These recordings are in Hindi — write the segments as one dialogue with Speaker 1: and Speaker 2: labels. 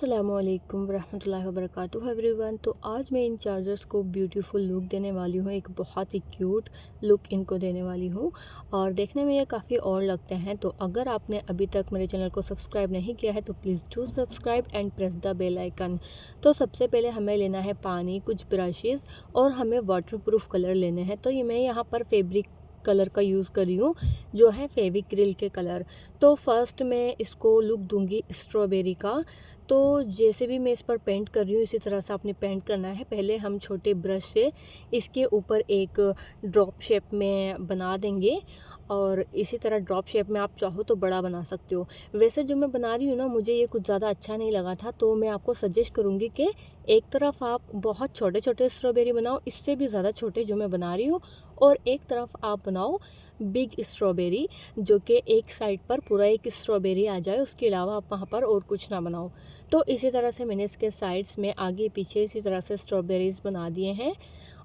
Speaker 1: अस्सलामुअलैकुम वरहमतुल्लाहि वबरकातुहू एवरीवन। तो आज मैं इन चार्जर्स को ब्यूटीफुल लुक देने वाली हूँ, एक बहुत ही क्यूट लुक इनको देने वाली हूँ और देखने में ये काफ़ी और लगते हैं। तो अगर आपने अभी तक मेरे चैनल को सब्सक्राइब नहीं किया है तो please do subscribe and press the bell icon. तो सबसे पहले हमें लेना है पानी, कुछ ब्रशेज़ और हमें वाटरप्रूफ कलर लेने हैं। तो ये मैं यहाँ पर फैब्रिक कलर का यूज़ कर रही हूँ जो है फेविक्रिल के कलर। तो फर्स्ट मैं इसको लुक दूंगी स्ट्रॉबेरी का। तो जैसे भी मैं इस पर पेंट कर रही हूँ इसी तरह से आपने पेंट करना है। पहले हम छोटे ब्रश से इसके ऊपर एक ड्रॉप शेप में बना देंगे और इसी तरह ड्रॉप शेप में आप चाहो तो बड़ा बना सकते हो। वैसे जो मैं बना रही हूँ ना, मुझे ये कुछ ज़्यादा अच्छा नहीं लगा था, तो मैं आपको सजेस्ट करूँगी कि एक तरफ आप बहुत छोटे छोटे स्ट्रॉबेरी बनाओ, इससे भी ज़्यादा छोटे जो मैं बना रही हूँ, और एक तरफ आप बनाओ बिग स्ट्रॉबेरी जो कि एक साइड पर पूरा एक स्ट्रॉबेरी आ जाए, उसके अलावा आप वहाँ पर और कुछ ना बनाओ। तो इसी तरह से मैंने इसके साइड्स में आगे पीछे इसी तरह से स्ट्रॉबेरीज़ बना दिए हैं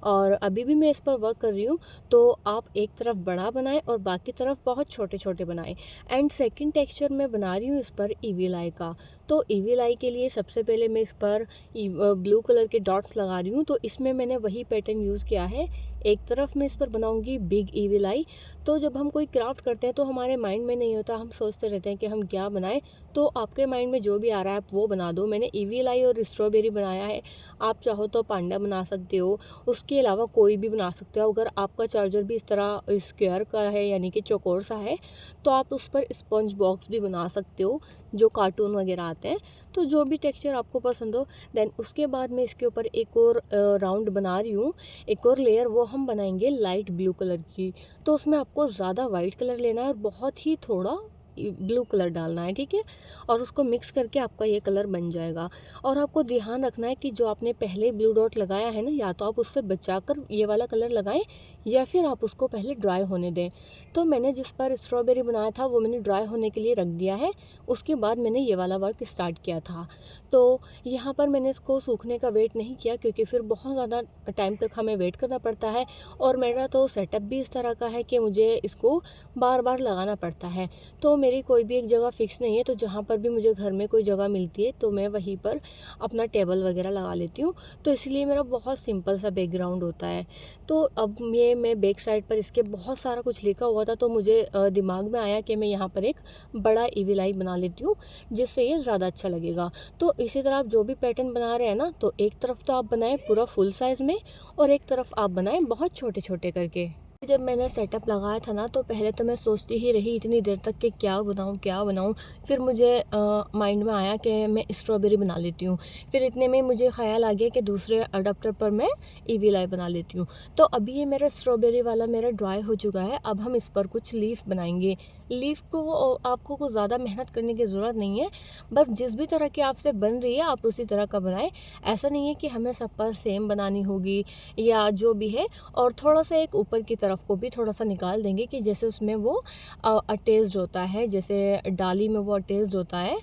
Speaker 1: और अभी भी मैं इस पर वर्क कर रही हूँ। तो आप एक तरफ बड़ा बनाएं और बाकी तरफ बहुत छोटे छोटे बनाएं। एंड सेकंड टेक्सचर मैं बना रही हूँ इस पर ईविल आई का। तो ईविल आई के लिए सबसे पहले मैं इस पर ब्लू कलर के डॉट्स लगा रही हूँ। तो इसमें मैंने वही पैटर्न यूज़ किया है। एक तरफ मैं इस पर बनाऊंगी बिग ईविल आई। तो जब हम कोई क्राफ्ट करते हैं तो हमारे माइंड में नहीं होता, हम सोचते रहते हैं कि हम क्या बनाएं। तो आपके माइंड में जो भी आ रहा है आप वो बना दो। मैंने ईविल आई और स्ट्रॉबेरी बनाया है, आप चाहो तो पांडा बना सकते हो, उसके अलावा कोई भी बना सकते हो। अगर आपका चार्जर भी इस तरह स्क्वायर का है यानी कि चौकोर सा है तो आप उस पर स्पंज बॉक्स भी बना सकते हो जो कार्टून वगैरह आते हैं। तो जो भी टेक्सचर आपको पसंद हो। देन उसके बाद मैं इसके ऊपर एक और राउंड बना रही हूँ, एक और लेयर, वो हम बनाएंगे लाइट ब्लू कलर की। तो उसमें आपको ज़्यादा वाइट कलर लेना है और बहुत ही थोड़ा ब्लू कलर डालना है, ठीक है। और उसको मिक्स करके आपका ये कलर बन जाएगा। और आपको ध्यान रखना है कि जो आपने पहले ब्लू डॉट लगाया है ना, या तो आप उससे बचाकर ये वाला कलर लगाएं या फिर आप उसको पहले ड्राई होने दें। तो मैंने जिस पर स्ट्रॉबेरी बनाया था वो मैंने ड्राई होने के लिए रख दिया है, उसके बाद मैंने ये वाला वर्क स्टार्ट किया था। तो यहाँ पर मैंने इसको सूखने का वेट नहीं किया क्योंकि फिर बहुत ज़्यादा टाइम तक हमें वेट करना पड़ता है और मेरा तो सेटअप भी इस तरह का है कि मुझे इसको बार बार लगाना पड़ता है। तो मेरी कोई भी एक जगह फ़िक्स नहीं है, तो जहाँ पर भी मुझे घर में कोई जगह मिलती है तो मैं वहीं पर अपना टेबल वगैरह लगा लेती हूँ। तो इसलिए मेरा बहुत सिंपल सा बैकग्राउंड होता है। तो अब ये मैं बैक साइड पर इसके बहुत सारा कुछ लिखा हुआ था, तो मुझे दिमाग में आया कि मैं यहाँ पर एक बड़ा ईविल आई बना लेती हूँ जिससे ये ज़्यादा अच्छा लगेगा। तो इसी तरह आप जो भी पैटर्न बना रहे हैं ना, तो एक तरफ तो आप बनाएं पूरा फुल साइज़ में और एक तरफ आप बनाएं बहुत छोटे छोटे करके। जब मैंने सेटअप लगाया था ना, तो पहले तो मैं सोचती ही रही इतनी देर तक कि क्या बनाऊँ क्या बनाऊँ। फिर मुझे माइंड में आया कि मैं स्ट्रॉबेरी बना लेती हूँ। फिर इतने में मुझे ख्याल आ गया कि दूसरे अडाप्टर पर मैं ईविल आई बना लेती हूँ। तो अभी ये मेरा स्ट्रॉबेरी वाला मेरा ड्राई हो चुका है। अब हम इस पर कुछ लीफ बनाएंगे। लीफ को आपको कुछ ज़्यादा मेहनत करने की ज़रूरत नहीं है, बस जिस भी तरह की आपसे बन रही है आप उसी तरह का बनाएं। ऐसा नहीं है कि हमें सब पर सेम बनानी होगी या जो भी है। और थोड़ा सा एक ऊपर की तरफ को भी थोड़ा सा निकाल देंगे कि जैसे उसमें वो अटैच्ड होता है, जैसे डाली में वो अटैच्ड होता है,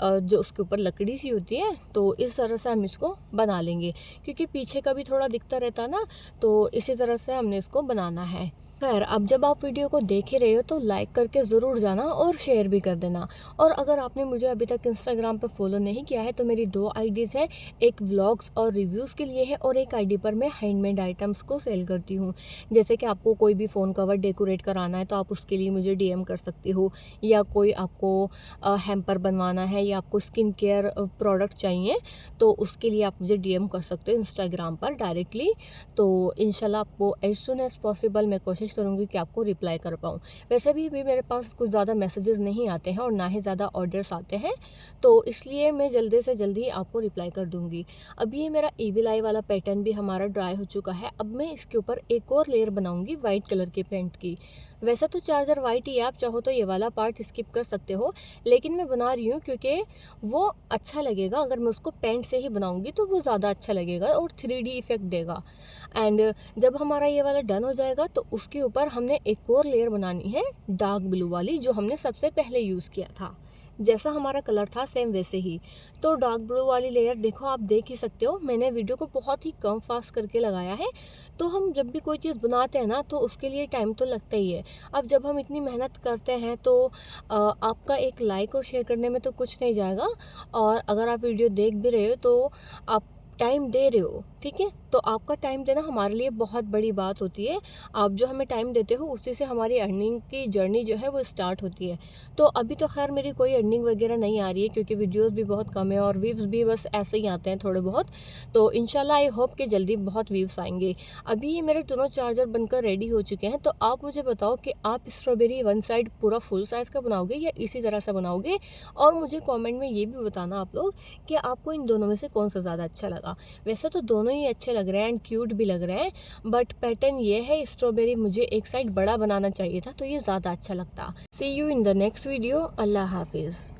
Speaker 1: जो उसके ऊपर लकड़ी सी होती है। तो इस तरह से हम इसको बना लेंगे क्योंकि पीछे का भी थोड़ा दिखता रहता ना, तो इसी तरह से हमने इसको बनाना है। खैर, अब जब आप वीडियो को देख ही रहे हो तो लाइक करके ज़रूर जाना और शेयर भी कर देना। और अगर आपने मुझे अभी तक इंस्टाग्राम पर फॉलो नहीं किया है तो मेरी 2 आईडीज़ है, एक व्लॉग्स और रिव्यूज़ के लिए है और एक आईडी पर मैं हैंडमेड आइटम्स को सेल करती हूँ। जैसे कि आपको कोई भी फ़ोन कवर डेकोरेट कराना है तो आप उसके लिए मुझे डीएम कर सकते हो, या कोई आपको हैम्पर बनवाना है या आपको स्किन केयर प्रोडक्ट चाहिए तो उसके लिए आप मुझे डीएम कर सकते हो इंस्टाग्राम पर डायरेक्टली। तो इंशाल्लाह आपको एज सुन एज़ पॉसिबल मैं कोशिश करूँगी कि आपको रिप्लाई कर पाऊँ। वैसे भी मेरे पास कुछ ज़्यादा मैसेजेस नहीं आते हैं और ना ही ज़्यादा ऑर्डर्स आते हैं, तो इसलिए मैं जल्दी से जल्दी आपको रिप्लाई कर दूँगी। अब ये मेरा ईविल आई वाला पैटर्न भी हमारा ड्राई हो चुका है। अब मैं इसके ऊपर एक और लेयर बनाऊँगी वाइट कलर के पेंट की। वैसे तो चार्जर वाइट ही है, आप चाहो तो ये वाला पार्ट स्किप कर सकते हो, लेकिन मैं बना रही हूँ क्योंकि वो अच्छा लगेगा। अगर मैं उसको पेंट से ही बनाऊँगी तो वो ज़्यादा अच्छा लगेगा और 3D इफ़ेक्ट देगा। एंड जब हमारा ये वाला डन हो जाएगा तो उसके ऊपर हमने एक और लेयर बनानी है डार्क ब्लू वाली, जो हमने सबसे पहले यूज़ किया था। जैसा हमारा कलर था सेम वैसे ही। तो डार्क ब्लू वाली लेयर देखो, आप देख ही सकते हो, मैंने वीडियो को बहुत ही कम फास्ट करके लगाया है। तो हम जब भी कोई चीज़ बनाते हैं ना, तो उसके लिए टाइम तो लगता ही है। अब जब हम इतनी मेहनत करते हैं तो आपका एक लाइक और शेयर करने में तो कुछ नहीं जाएगा, और अगर आप वीडियो देख भी रहे हो तो आप टाइम दे रहे हो, ठीक है। तो आपका टाइम देना हमारे लिए बहुत बड़ी बात होती है। आप जो हमें टाइम देते हो उसी से हमारी अर्निंग की जर्नी जो है वो स्टार्ट होती है। तो अभी तो खैर मेरी कोई अर्निंग वगैरह नहीं आ रही है, क्योंकि वीडियोस भी बहुत कम है और व्यूज़ भी बस ऐसे ही आते हैं थोड़े बहुत। तो इंशाल्लाह आई होप कि जल्दी बहुत व्यूज़ आएंगे। अभी ये मेरे दोनों चार्जर बनकर रेडी हो चुके हैं। तो आप मुझे बताओ कि आप स्ट्रॉबेरी वन साइड पूरा फुल साइज़ का बनाओगे या इसी तरह से बनाओगे, और मुझे कॉमेंट में ये भी बताना आप लोग कि आपको इन दोनों में से कौन सा ज़्यादा अच्छा लगा। वैसे तो दोनों ही अच्छे लग रहे हैं एंड क्यूट भी लग रहे हैं, बट पैटर्न ये है, स्ट्रॉबेरी मुझे एक साइड बड़ा बनाना चाहिए था तो ये ज़्यादा अच्छा लगता। See you in the next video. अल्लाह हाफिज़।